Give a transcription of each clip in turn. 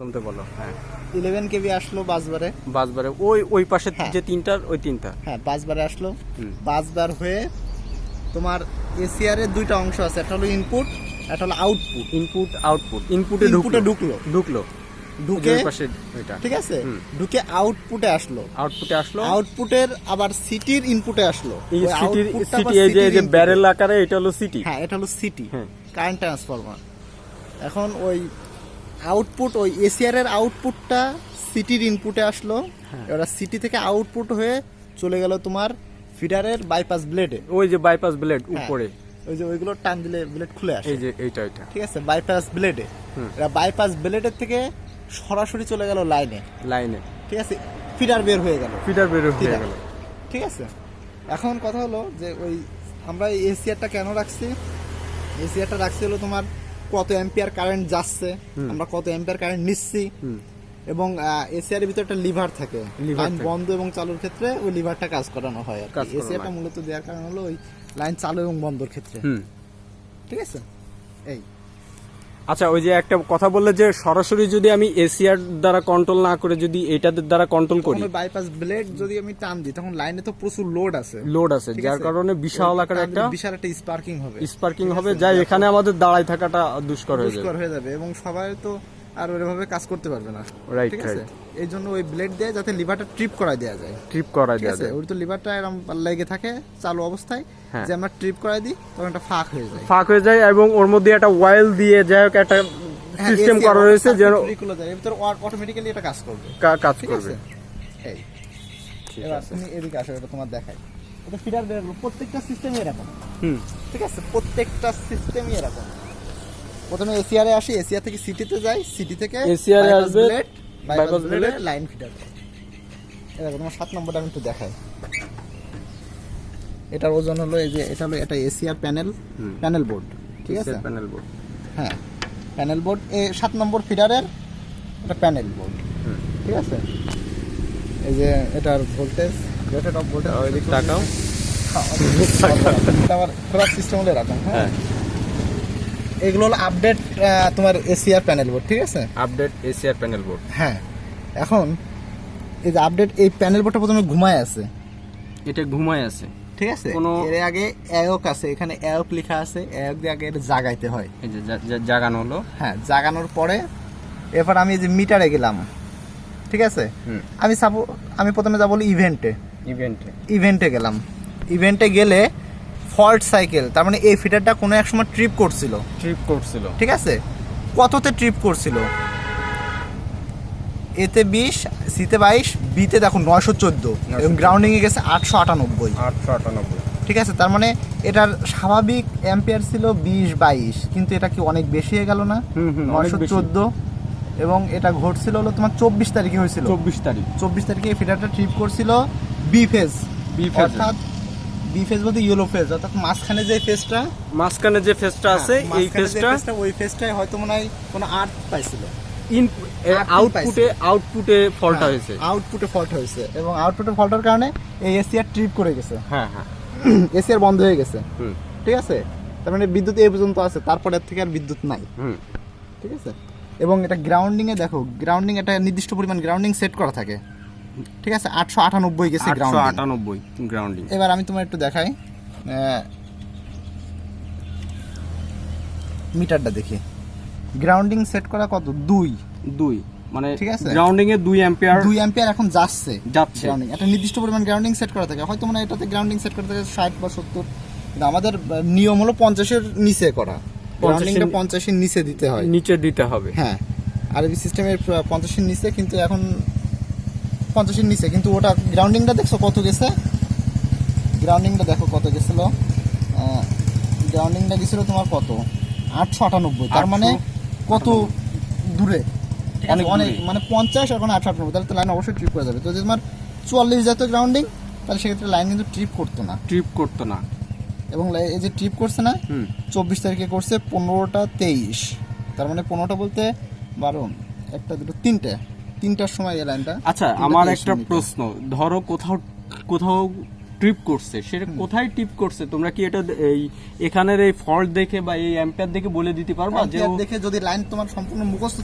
বলতে বলো। হ্যাঁ 11 কেবি আসলো বাসবারে ওই পাশে যে তিনটার ওই তিনটা হ্যাঁ বাসবারে আসলো। বাসবার হয়ে তোমার এসিআর এর দুইটা অংশ আছে, একটা হলো ইনপুট, একটা হলো আউটপুট। ইনপুটে ঢুকলো ঢুকে পাশে ওইটা, ঠিক আছে, ঢুকে আউটপুটে আসলো। আউটপুটের আবার সিটির ইনপুটে আসলো। এই সিটি এই যে ব্যারেল আকারে, এটা হলো সিটি। হ্যাঁ এটা হলো সিটি, কারেন্ট ট্রান্সফরমার। এখন ওই আউটপুট, ওই এসিআর এর আউটপুটটা সিটির ইনপুটে আসলো। এবার সিটি থেকে আউটপুট হয়ে চলে গেল তোমার ফিডারের বাইপাস ব্লেডে। ওই যে বাইপাস ব্লেড উপরে, ওই যে ওইগুলো টান দিলে ব্লেড খুলে আসে, এই যে এইটা ঠিক আছে, বাইপাস ব্লেডে। এটা বাইপাস ব্লেডের থেকে সরাসরি চলে গেল লাইনে, ঠিক আছে, ফিডার বের হয়ে গেল। ঠিক আছে। এখন কথা হলো যে ওই আমরা এই এসিআরটা কেন রাখছি, এসিআরটা রাখছি হলো তোমার কত অ্যাম্পিয়ার কারেন্ট যাচ্ছে, আমরা কত অ্যাম্পিয়ার কারেন্ট নিচ্ছি, এবং এসিআর এর ভিতরে একটা লিভার থাকে, লাইন বন্ধ এবং চালুর ক্ষেত্রে ওই লিভারটা কাজ করানো হয়। আর এসিআরটা মূলত দেওয়ার কারণ হলো ওই লাইন চালু এবং বন্ধর ক্ষেত্রে। ঠিক আছে। এই আচ্ছা, ওই যে একটা কথা বললে যে সরাসরি যদি আমি এসিআর দ্বারা কন্ট্রোল না করে যদি এটাদের দ্বারা কন্ট্রোল করি, বাইপাস ব্লেড যদি আমি টান দিই, তখন লাইনে তো প্রচুর লোড আছে, যার কারণে বিশাল আকারে একটা স্পার্কিং হবে, যাই এখানে আমাদের দাঁড়ায় থাকাটা দুষ্কর হয়ে যাবে এবং সবাই তো আর ওইভাবে কাজ করতে পারবে না। ঠিক আছে, এই জন্য ওই ব্লেড দিয়ে যাতে লিভারটা ট্রিপ করায় দেওয়া যায়। ওই তো লিভারটা এরকম লেগে থাকে চালু অবস্থায়, যে আমরা ট্রিপ করাই দিই তখন একটা ফাঁক হয়ে যায় এবং ওর মধ্যে একটা ওয়েল দিয়ে যাই হোক একটা সিস্টেম করা রয়েছে যেন অটোমেটিক্যালি এটা কাজ করবে। এই এবার তুমি এদিকে আসো, এটা তোমার দেখাই। এটা ফিডার প্রত্যেকটা সিস্টেমই এরকম। ঠিক আছে, প্রত্যেকটা সিস্টেমই এরকম। প্রথমে এসিআর এ আসি, এসিআর থেকে সিটিতে যাই, সিটি থেকে এসিআর এ আসবে বাইপাস ব্লেড লাইন ফিডার। এটা তোমার 7 নম্বরটা আমি একটু দেখাই। এটার ওজন হলো এই যে এটা এসিআর প্যানেল বোর্ড। ঠিক আছে, প্যানেল বোর্ড। হ্যাঁ প্যানেল বোর্ড, এই 7 নম্বর ফিডারের এটা প্যানেল বোর্ড। ঠিক আছে, এই যে এটার ভোল্টেজ, রেটেড অফ ভোল্টেজ ওইদিকে তাকাও। আমার পুরো সিস্টেম হলো এরকম। হ্যাঁ এগুলো হলো আপডেট তোমার এসিআর প্যানেল বোর্ড। ঠিক আছে, আপডেট এসিআর প্যানেল বোর্ড। হ্যাঁ এখন এই যে আপডেট, এই প্যানেল বোর্ডটা প্রথমে ঘুমায় আছে, এটা ঘুমায় আছে। ঠিক আছে, এর আগে অ্যাওক আছে, এখানে অ্যাওক লেখা আছে, অ্যাওক দিয়ে আগে এটা জাগাইতে হয়। এই যে জাগানো হলো। হ্যাঁ জাগানোর পরে এরপর আমি যে মিটারে গেলাম। ঠিক আছে, আমি প্রথমে যাবো ইভেন্টে গেলাম। ইভেন্টে গেলে ফল্ট সাইকেল, তার মানে এই ফিডারটা কোনো এক সময় ট্রিপ করছিল। ঠিক আছে, কততে ট্রিপ করছিল? এতে 20, সিতে 22, বিতে দেখো 914 এবং গ্রাউন্ডিং এ গেছে 898। ঠিক আছে, তার মানে এটার স্বাভাবিক অ্যাম্পিয়ার ছিল 20-22, কিন্তু এটা কি অনেক বেশি হয়ে গেল না? 914। এবং এটা ঘটছিল হলো তোমার 24 তারিখে হয়েছিল। 24 তারিখে এই ফিডারটা ট্রিপ করছিল বি ফেজ, অর্থাৎ বি ফেজ বলতে ইয়েলো ফেজ, অর্থাৎ মাঝখানে যে ফেজটা আছে, এই ফেজটা, ওই ফেজটাই হয়তো মনে হয় কোনো আর্থ পাইছিল। আউটপুটে ফল্ট হয়েছে, এবং আউটপুটে ফল্টের কারণে এই এসিআর ট্রিপ করে গেছে। এসিআর বন্ধ হয়ে গেছে। ঠিক আছে, তার মানে বিদ্যুৎ এই পর্যন্ত আছে, তারপরে থেকে আর বিদ্যুৎ নাই। ঠিক আছে, এবং এটা গ্রাউন্ডিং এ দেখো, গ্রাউন্ডিং একটা নির্দিষ্ট পরিমাণ গ্রাউন্ডিং সেট করা থাকে। ঠিক আছে, 898 গেছে গ্রাউন্ডিং। এবার আমি তোমার একটু দেখাই, মিটারটা দেখি। গ্রাউন্ডিং সেট করা কত? 2 মানে ঠিক আছে, গ্রাউন্ডিং এ 2 অ্যাম্পিয়ার এখন যাচ্ছে গ্রাউন্ডিং। একটা নির্দিষ্ট পরিমাণ গ্রাউন্ডিং সেট করা থাকে, হয়তো মানে এটাতে গ্রাউন্ডিং সেট করা থাকে 60 বা 70, কিন্তু আমাদের নিয়ম হলো 50 এর নিচে করা। গ্রাউন্ডিংটা 50 এর নিচে দিতে হবে। হ্যাঁ, আরবি সিস্টেমের 50 এর নিচে, কিন্তু এখন 50 এর নিচে, কিন্তু ওটা গ্রাউন্ডিংটা দেখছো কত গেছে? গ্রাউন্ডিংটা দেখো কত গেছিল। গ্রাউন্ডিংটা গেছিল তোমার কত? 898। তার মানে কত দূরে? অনেক, মানে 50 এখন 898, তাহলে তো লাইন অবশ্যই ট্রিপ করে যাবে। তো যদি তোমার 44 যেত গ্রাউন্ডিং, তাহলে সেক্ষেত্রে লাইন কিন্তু ট্রিপ করতো না। এবং এই যে ট্রিপ করছে না, 24 তারিখে করছে 15টা 23, তার মানে 15টা বলতে 12, 1, 2, 3টার সময় এই লাইনটা। আচ্ছা, আমার একটা প্রশ্ন, ধরো কোথাও ট্রিপ করছে, সেটা কোথায় ট্রিপ করছে তোমরা কি এটা এই এখানের এই ফল্ট দেখে বা এই অ্যাম্পিয়ার দেখে বলে দিতে পারবা? যে দেখে যদি লাইন তোমার সম্পূর্ণ মুখস্থ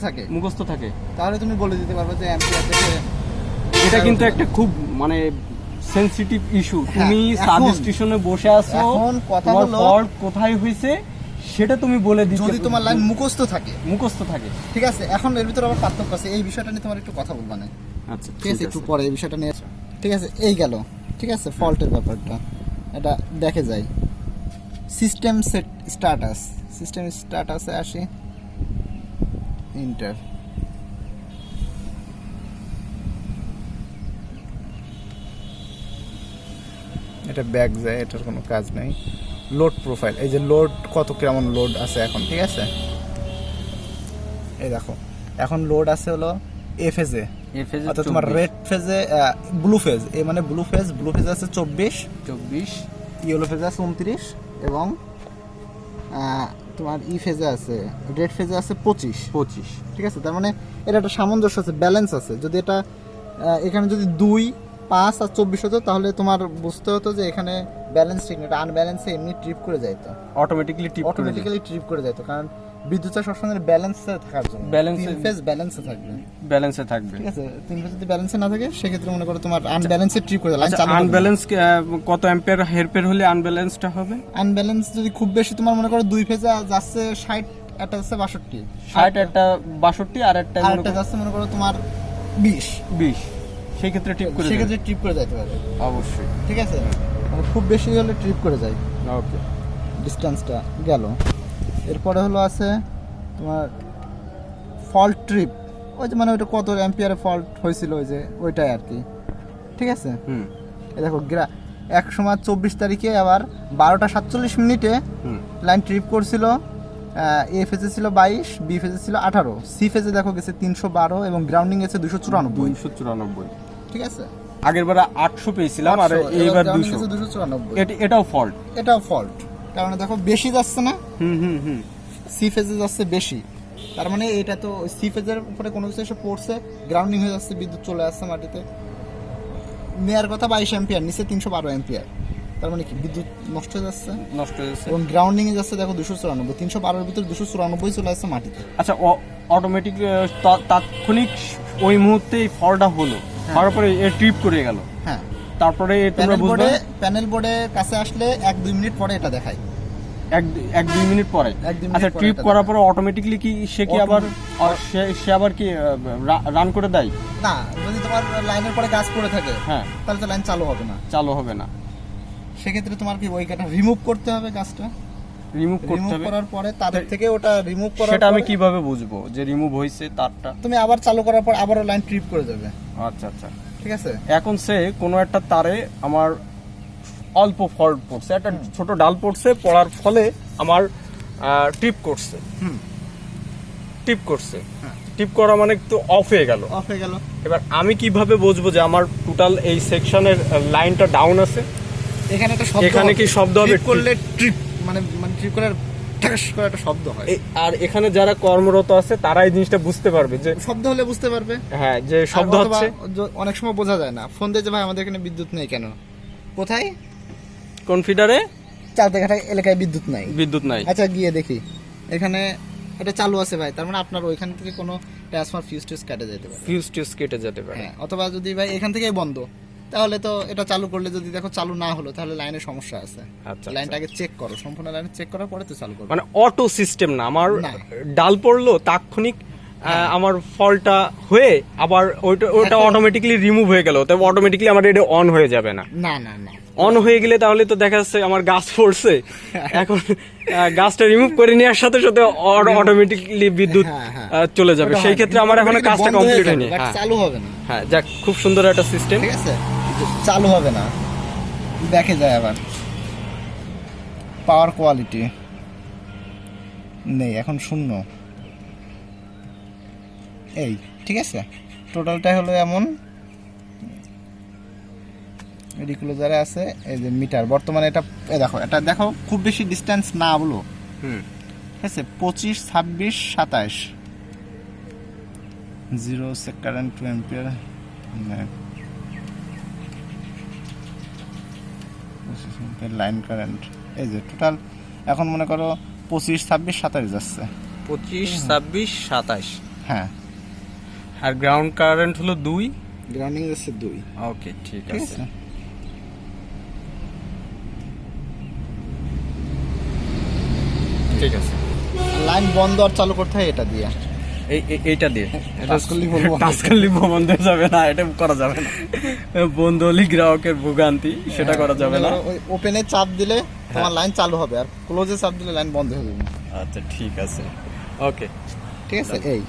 থাকে তাহলে তুমি বলে দিতে পারবে যে অ্যাম্পিয়ার দেখে। এটা কিন্তু একটা খুব মানে সেনসিটিভ ইস্যু। তুমি সাবস্টেশনে বসে আছো, এখন কথা হলো ফল্ট কোথায় হইছে সেটা তুমি বলে দিতে, যদি তোমার লাইন মুখস্থ থাকে। ঠিক আছে। এখন এর ভিতরে আবার পার্থক্য আছে, এই বিষয়টা নিয়ে তোমার একটু কথা বলবা না? আচ্ছা ঠিক আছে, একটু পরে এই বিষয়টা নিয়ে। ঠিক আছে, এই গেল। ঠিক আছে, ফল্টের ব্যাপারটা এটা দেখে যায়। সিস্টেম স্ট্যাটাসে আসি, ইন্টার। এটা ব্যাক যায়, এটার কোনো কাজ নাই। লোড প্রোফাইল, এই যে লোড কত কেমন লোড আছে এখন। ঠিক আছে, এই দেখো এখন লোড আছে হলো এ ফেজে, অর্থাৎ তোমার রেড ফেজে, ব্লু ফেজ, এই মানে ব্লু ফেজ আছে 24, ইয়েলো ফেজে আছে 29 এবং তোমার ই ফেজে আছে, রেড ফেজে আছে 25। ঠিক আছে, তার মানে এটা একটা সামঞ্জস্য আছে, ব্যালেন্স আছে। যদি এটা এখানে যদি 2, 5 আর 24 হতো তাহলে তোমার বুঝতে হতো যে এখানে ব্যালেন্স ঠিক না, এটা আনব্যালেন্সে এমনি ট্রিপ করে যাইতো, অটোমেটিক্যালি ট্রিপ করে যাইতো। কারণ বিদ্যুৎটা সবসময় ব্যালেন্সে থাকার জন্য, তিন ফেজ ব্যালেন্সে থাকবে। ঠিক আছে, তিন ফেজ যদি ব্যালেন্সে না থাকে সেক্ষেত্রে মনে করো তোমার আনব্যালেন্সে ট্রিপ করে লাইন চালু। আনব্যালেন্স কত অ্যাম্পিয়ার হেরফের হলে আনব্যালেন্সটা হবে? আনব্যালেন্স যদি খুব বেশি তোমার মনে করো দুই ফেজে যাচ্ছে 60, একটা যাচ্ছে 62, 60 একটা 62 আর একটা যাচ্ছে মনে করো তোমার 20, সেই ক্ষেত্রে ট্রিপ করে যাইতে পারে অবশ্যই। ঠিক আছে, মানে খুব বেশি হলে ট্রিপ করে যায়। ওকে, ডিসটেন্সটা গেল। এরপরে হলো আছে তোমার ফল্ট ট্রিপ, ওই যে মানে ওইটা কত অ্যাম্পিয়ারে ফল্ট হয়েছিল, ওই যে ওইটাই আর কি। ঠিক আছে, এই দেখো এক সময় 24 তারিখে আবার 12টা 47 মিনিটে লাইন ট্রিপ করছিল। এ ফেজে ছিল 22, বি ফেজে ছিল 18, সি ফেজে দেখো গেছে 312 এবং গ্রাউন্ডিং গেছে 294। ঠিক আছে, আগের বার 800 পেয়েছিলাম আর এইবার 294। এটাও ফল্ট, কারণ দেখো বেশি যাচ্ছে না, সি ফেজে যাচ্ছে বেশি। তার মানে এটা তো সি ফেজের উপরে কোনো কিছু এসে পড়ছে, গ্রাউন্ডিং হয়ে যাচ্ছে, বিদ্যুৎ চলে আসছে মাটিতে। নেয়ার কথা 22 অ্যাম্পিয়ার, নিচে 312 অ্যাম্পিয়ার। তার মানে কি বিদ্যুৎ নষ্ট হয়ে যাচ্ছে এবং গ্রাউন্ডিং এ যাচ্ছে দেখো 294, 312 এর ভিতরে 294 চলে আসছে মাটিতে। আচ্ছা, অটোমেটিক তাৎক্ষণিক ওই মুহূর্তে ফলটা হলো, তারপরে ট্রিপ করে গেল। হ্যাঁ, তারপরে তোমরা বুঝবে প্যানেল বোর্ডে কাছে আসলে 1-2 মিনিট পরে এটা দেখায়, 1-2 মিনিট পরে। আচ্ছা, ট্রিপ করার পরে অটোমেটিক্যালি কি সে আবার কি রান করে দেয়? না, যদি তোমার লাইনের পরে গাছ পড়ে থাকে, হ্যাঁ, তাহলে তো লাইন চালু হবে না। সেক্ষেত্রে তোমার কি ওইটা রিমুভ করতে হবে, গাছটা রিমুভ করার পরে তাদের থেকে ওটা রিমুভ করার, সেটা আমি কিভাবে বুঝবো যে রিমুভ হয়েছে তারটা? তুমি আবার চালু করার পর আবারও লাইন ট্রিপ করে যাবে। আচ্ছা, ঠিক আছে। এখন সে কোনো একটা তারে আমার অল্প ফল্ট পড়ছে, একটা ছোট ডাল পড়ছে, পড়ার ফলে আমার ট্রিপ করছে, ট্রিপ করা মানে তো অফ হয়ে গেল। এবার আমি কিভাবে বুঝবো যে আমার টোটাল এই সেকশনের লাইনটা ডাউন আছে? এখানে কি শব্দ হবে? করলে ট্রিপ মানে ট্রিপ করে ঠাস করে একটা শব্দ হয়। আর এখানে যারা কর্মরত আছে তারা এই জিনিসটা বুঝতে পারবে, যে শব্দ হলে বুঝতে পারবে। হ্যাঁ, যে শব্দ হচ্ছে। অনেক সময় বোঝা যায় না, ফোন দিয়ে যে ভাই আমাদের এখানে বিদ্যুৎ নেই কেন, কোথায়, কোন ফিডারে, চালতেঘাটা এলাকায় বিদ্যুৎ নাই। আচ্ছা, গিয়ে দেখি এখানে এটা চালু আছে ভাই, তার মানে আপনার ওইখান থেকে কোনো ট্রান্সফার ফিউজ কেটে যেতে পারে। হ্যাঁ, অথবা যদি ভাই এখান থেকেই বন্ধ, তাহলে তো এটা চালু করলে যদি দেখো চালু না হলো তাহলে লাইনের সমস্যা আছে। আচ্ছা, লাইনটা আগে চেক করো, সম্পূর্ণ লাইন চেক করার পরে তো চালু করো। মানে অটো সিস্টেম না, আমার ডাল পড়লো তাৎক্ষণিক আমার ফলটা হয়ে আবার ওটা অটোমেটিক্যালি রিমুভ হয়ে গেল, তবে অটোমেটিক্যালি আমার এটা অন হয়ে যাবে না। অন হয়ে গেলে তাহলে তো দেখা যাচ্ছে আমার গাছ পড়ছে, এখন গাছটা রিমুভ করে নেওয়ার সাথে সাথে অটোমেটিক্যালি বিদ্যুৎ চলে যাবে। সেই ক্ষেত্রে আমার এখন কাজটা কমপ্লিট হয়নি, চালু হবে না। হ্যাঁ, যাক, খুব সুন্দর একটা সিস্টেম। ঠিক আছে, চালু হবে না, দেখে যায়। আবার পাওয়ার কোয়ালিটি নেই, এখন 0। এই ঠিক আছে, টোটালটা হলো এমন। রিকুলোজারে আছে এই যে মিটার, বর্তমানে এটা দেখো খুব বেশি ডিস্টেন্স না বলো, ঠিক আছে, 25, 26, 27, 0 কারেন্ট 2 অ্যাম্পিয়ার। লাইন কারেন্ট এই যে টোটাল এখন মনে করো 25, 26, 27 যাচ্ছে। 25, 26, 27। হ্যাঁ, আর গ্রাউন্ড কারেন্ট হলো 2। গ্রাউন্ডিং যাচ্ছে 2। ওকে, ঠিক ঠিক আছে। আছে। ঠিক আছে। লাইন বন্ধ আর চালু করতে হয় এটা দিয়ে। এইটা দিয়ে টাচ করলেই বলবো। টাচ করলে বন্ধ যাবে না, এটা করা যাবে না। বন্ধ হলে গ্রাহকের ভোগান্তি, সেটা করা যাবে না। ওই ওপেনে চাপ দিলে তোমার লাইন চালু হবে, আর ক্লোজে চাপ দিলে লাইন বন্ধ হয়ে যাবে। আচ্ছা, ঠিক আছে। ওকে, ঠিক আছে। এই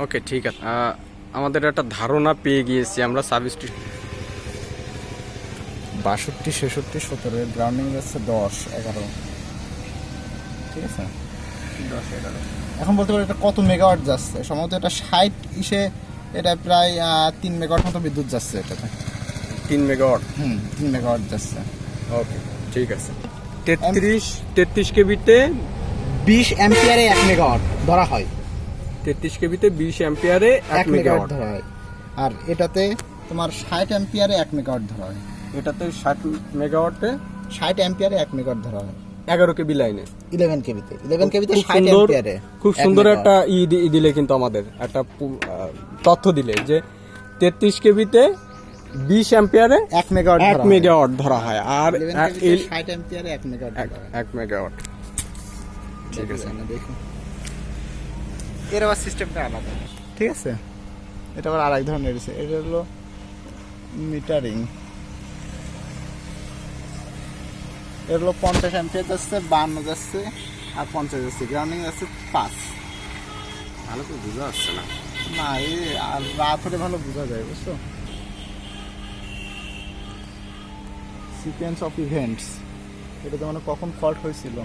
ওকে, ঠিক আছে। আমাদের একটা ধারণা পেয়ে গিয়েছি আমরা সাবস্টেশন 62, 66, 17 গ্রাউন্ডিং যাচ্ছে 10, 11। ঠিক আছে, 10, 11। এখন বলতে পারো এটা কত মেগাওয়াট যাচ্ছে। সম্ভবত এটা 60 ইসে এটা প্রায় 3 মেগাওয়াট মতো বিদ্যুৎ যাচ্ছে এটাতে। 3 মেগাওয়াট। 3 মেগাওয়াট যাচ্ছে। ওকে, ঠিক আছে। 33 কেবিতে 20 অ্যাম্পিয়ারে 1 মেগাওয়াট ধরা হয়। 33 কেবিতে 20 অ্যাম্পিয়ারে 1 মেগাওয়াট ধরা হয়। আর এটাতে তোমার 60 অ্যাম্পিয়ারে 1 মেগাওয়াট ধরা হয়। এটাতে 60 মেগাওয়াটে 60 অ্যাম্পিয়ারে 1 মেগাওয়াট ধরা হয়। 11 কেবি লাইনে 11 কেবিতে 60 অ্যাম্পিয়ারে খুব সুন্দর একটা দিলে কিন্তু আমাদের একটা তথ্য দিলে যে 33 কেবিতে 20 অ্যাম্পিয়ারে 1 মেগাওয়াট ধরা হয়। আর 60 অ্যাম্পিয়ারে 1 মেগাওয়াট 1 মেগাওয়াট। ঠিক আছে, দেখো এর আবার সিস্টেমটা আলাদা। ঠিক আছে, এটা আবার আরেক ধরনের আছে। এটা হলো মিটারিং। এর হলো 50 অ্যাম্পিয়ার যাচ্ছে, 52 যাচ্ছে, আর 50 যাচ্ছে। গ্রাউন্ডিং যাচ্ছে 5। ভালো করে বোঝা যাচ্ছে না। না, এই আর রাত হলে ভালো বোঝা যায়, বুঝছো। সিকোয়েন্স অফ ইভেন্টস, এটা তো মানে কখন ফল্ট হয়েছিল।